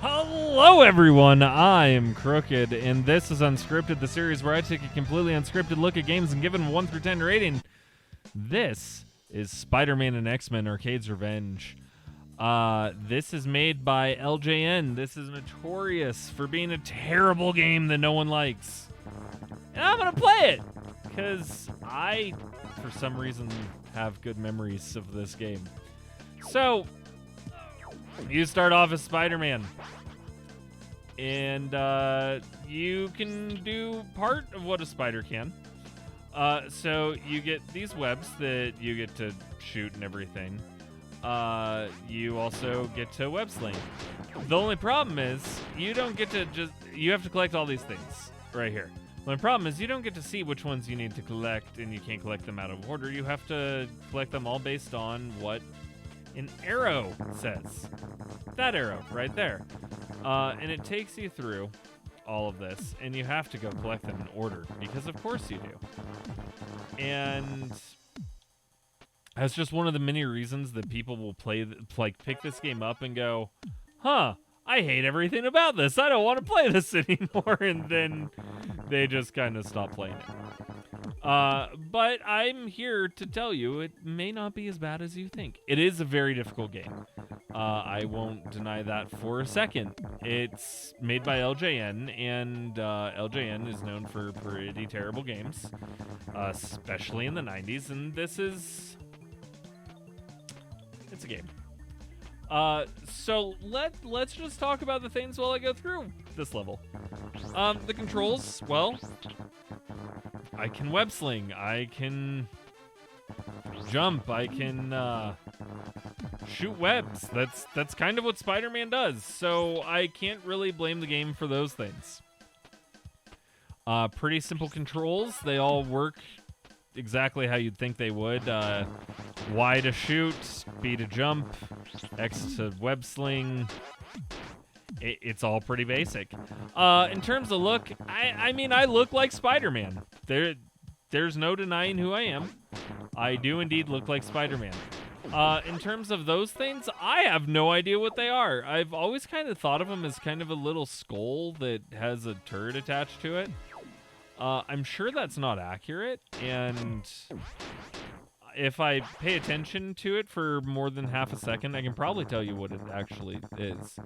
Hello, everyone. I am Krooked, and this is Unscripted, the series where I take a completely unscripted look at games and give them a 1 through 10 rating. This is Spider-Man and X-Men Arcade's Revenge. This is made by LJN. This is notorious for being a terrible game that no one likes. And I'm going to play it, because I, for some reason, have good memories of this game. So, you start off as Spider-Man. And you can do part of what a spider can. So you get these webs that you get to shoot and everything. You also get to web sling. The only problem is you don't get to you have to collect all these things right here. The only problem is you don't get to see which ones you need to collect, and you can't collect them out of order. You have to collect them all based on what an arrow says. That arrow right there. And it takes you through all of this, and you have to go collect them in order, because of course you do. And that's just one of the many reasons that people will pick this game up and go, huh, I hate everything about this. I don't want to play this anymore. And then they just kind of stop playing it. But I'm here to tell you it may not be as bad as you think. It is a very difficult game. I won't deny that for a second. It's made by LJN, and LJN is known for pretty terrible games, especially in the 90s, and it's a game. So let's just talk about the things while I go through this level. The controls, well, I can web sling, I can jump, I can shoot webs. That's kind of what Spider-Man does, so I can't really blame the game for those things. Pretty simple controls. They all work exactly how you'd think they would. Y to shoot, B to jump, X to web sling. It's all pretty basic. In terms of look, I mean, I look like Spider-Man. There's no denying who I am. I do indeed look like Spider-Man. In terms of those things, I have no idea what they are. I've always kind of thought of them as kind of a little skull that has a turret attached to it. I'm sure that's not accurate, and if I pay attention to it for more than half a second, I can probably tell you what it actually is.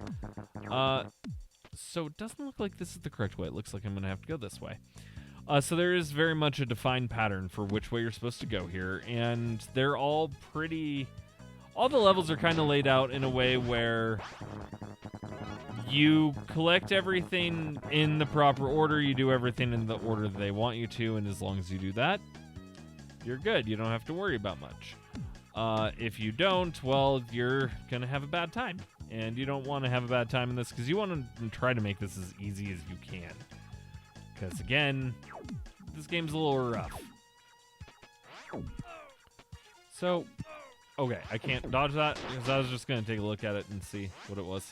So it doesn't look like this is the correct way. It looks like I'm going to have to go this way. So there is very much a defined pattern for which way you're supposed to go here, and they're all pretty... All the levels are kind of laid out in a way where you collect everything in the proper order, you do everything in the order they want you to, and as long as you do that, you're good. You don't have to worry about much. If you don't, well, you're going to have a bad time. And you don't want to have a bad time in this, because you want to try to make this as easy as you can. Because, again, this game's a little rough. So, okay, I can't dodge that, because I was just going to take a look at it and see what it was.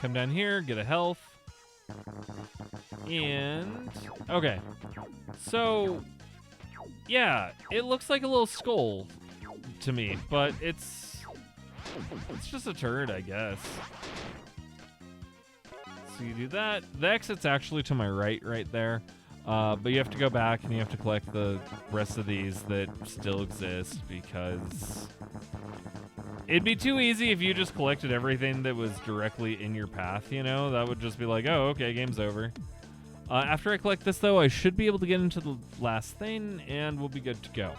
Come down here, get a health. And, okay. So, yeah, it looks like a little skull to me, but it's just a turret, I guess. So you do that. The exit's actually to my right there. But you have to go back and you have to collect the rest of these that still exist, because it'd be too easy if you just collected everything that was directly in your path, you know? That would just be like, oh, okay, game's over. After I collect this, though, I should be able to get into the last thing, and we'll be good to go.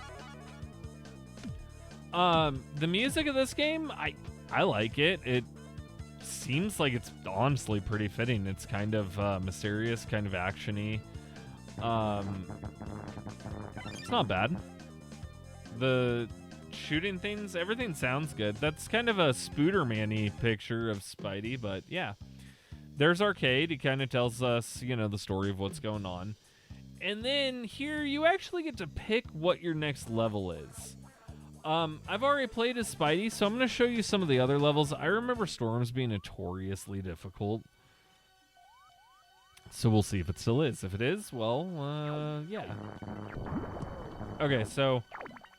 The music of this game, I like it. It seems like it's honestly pretty fitting. It's kind of mysterious, kind of action-y. It's not bad. The shooting things, everything sounds good. That's kind of a Spooderman-y picture of Spidey, but yeah. There's Arcade. He kind of tells us, you know, the story of what's going on. And then here you actually get to pick what your next level is. I've already played as Spidey, so I'm going to show you some of the other levels. I remember Storms being notoriously difficult. So we'll see if it still is. If it is, well, yeah. Okay, so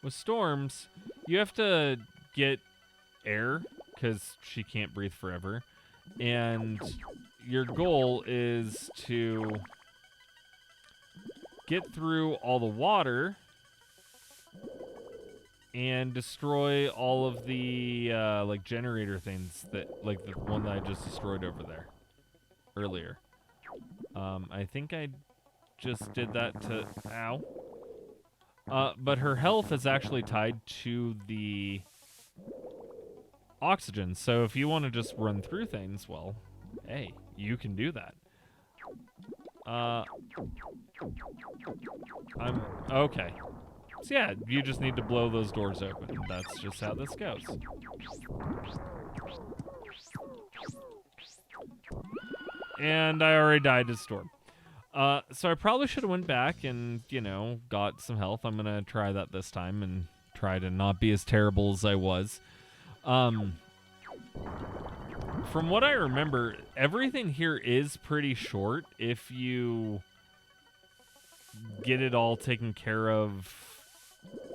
with Storms, you have to get air because she can't breathe forever. And your goal is to get through all the water and destroy all of the like generator things that, like the one that I just destroyed over there earlier. I think I just did that to ow. But her health is actually tied to the oxygen. So if you want to just run through things, well, hey, you can do that. I'm okay. So yeah, you just need to blow those doors open. That's just how this goes. And I already died to Storm. So I probably should have went back and, you know, got some health. I'm going to try that this time and try to not be as terrible as I was. From what I remember, everything here is pretty short if you get it all taken care of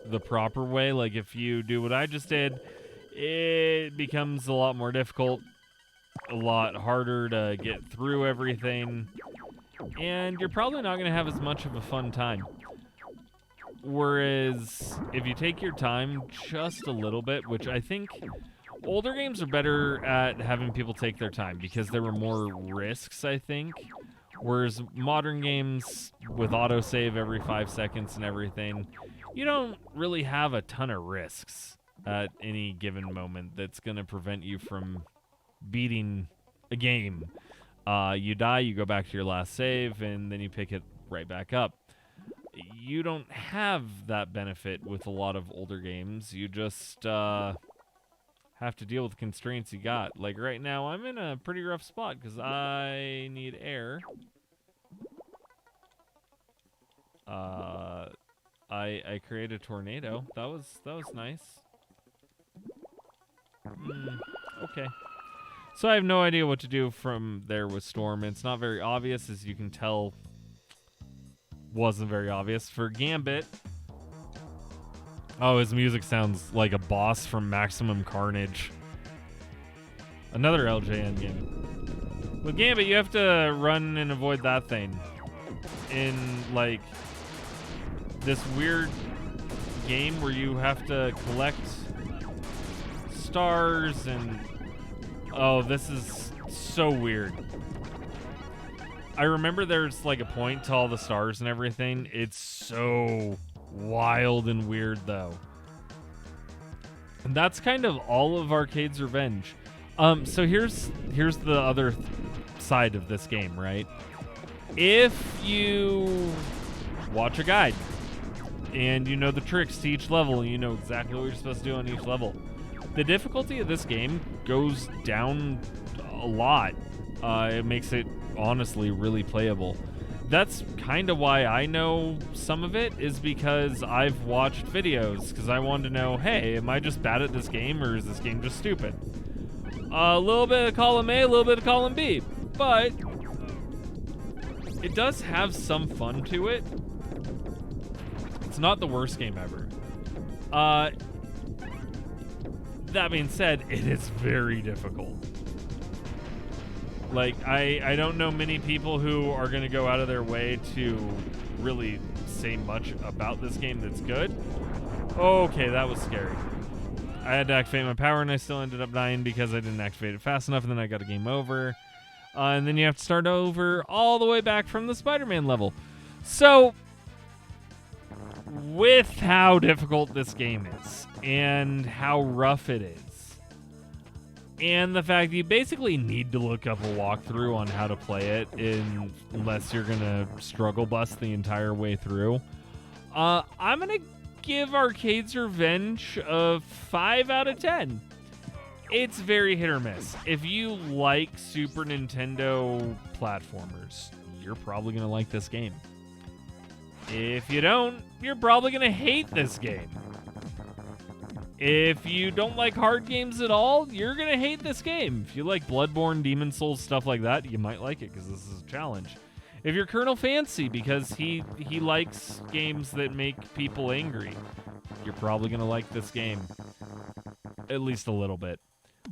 the proper way. Like if you do what I just did, it becomes a lot more difficult, a lot harder to get through everything, and you're probably not going to have as much of a fun time. Whereas if you take your time just a little bit, which I think older games are better at having people take their time because there were more risks, I think. Whereas modern games with autosave every 5 seconds and everything, you don't really have a ton of risks at any given moment that's going to prevent you from beating a game. You die, you go back to your last save, and then you pick it right back up. You don't have that benefit with a lot of older games. You just have to deal with the constraints you got. Like right now, I'm in a pretty rough spot because I need air. I created a tornado. That was nice. Okay. So I have no idea what to do from there with Storm. It's not very obvious, as you can tell. Wasn't very obvious. For Gambit, oh, his music sounds like a boss from Maximum Carnage. Another LJN game. With Gambit, you have to run and avoid that thing in, like, this weird game where you have to collect stars and... Oh, this is so weird. I remember there's, like, a point to all the stars and everything. It's so wild and weird, though. And that's kind of all of Arcade's Revenge. So here's the other side of this game, right? If you watch a guide and you know the tricks to each level and you know exactly what you're supposed to do on each level, the difficulty of this game goes down a lot. It makes it honestly really playable. That's kind of why I know some of it, is because I've watched videos, because I wanted to know, hey, am I just bad at this game, or is this game just stupid? A little bit of column A, a little bit of column B, but it does have some fun to it. It's not the worst game ever. That being said, it is very difficult. Like, I don't know many people who are going to go out of their way to really say much about this game that's good. Okay, that was scary. I had to activate my power, and I still ended up dying because I didn't activate it fast enough, and then I got a game over. And then you have to start over all the way back from the Spider-Man level. So, with how difficult this game is, and how rough it is, and the fact that you basically need to look up a walkthrough on how to play it unless you're going to struggle bus the entire way through, I'm going to give Arcade's Revenge a 5 out of 10. It's very hit or miss. If you like Super Nintendo platformers, you're probably going to like this game. If you don't, you're probably going to hate this game. If you don't like hard games at all, you're going to hate this game. If you like Bloodborne, Demon Souls, stuff like that, you might like it because this is a challenge. If you're Colonel Fancy because he likes games that make people angry, you're probably going to like this game. At least a little bit.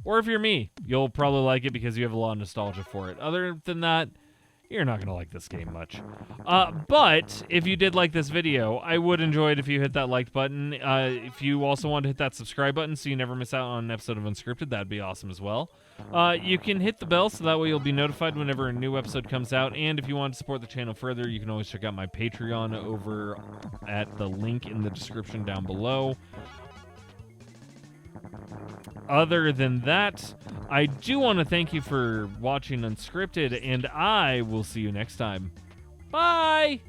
Or if you're me, you'll probably like it because you have a lot of nostalgia for it. Other than that, you're not going to like this game much. But if you did like this video, I would enjoy it if you hit that like button. If you also want to hit that subscribe button so you never miss out on an episode of Unscripted, that'd be awesome as well. You can hit the bell so that way you'll be notified whenever a new episode comes out. And if you want to support the channel further, you can always check out my Patreon over at the link in the description down below. Other than that, I do want to thank you for watching Unscripted, and I will see you next time. Bye!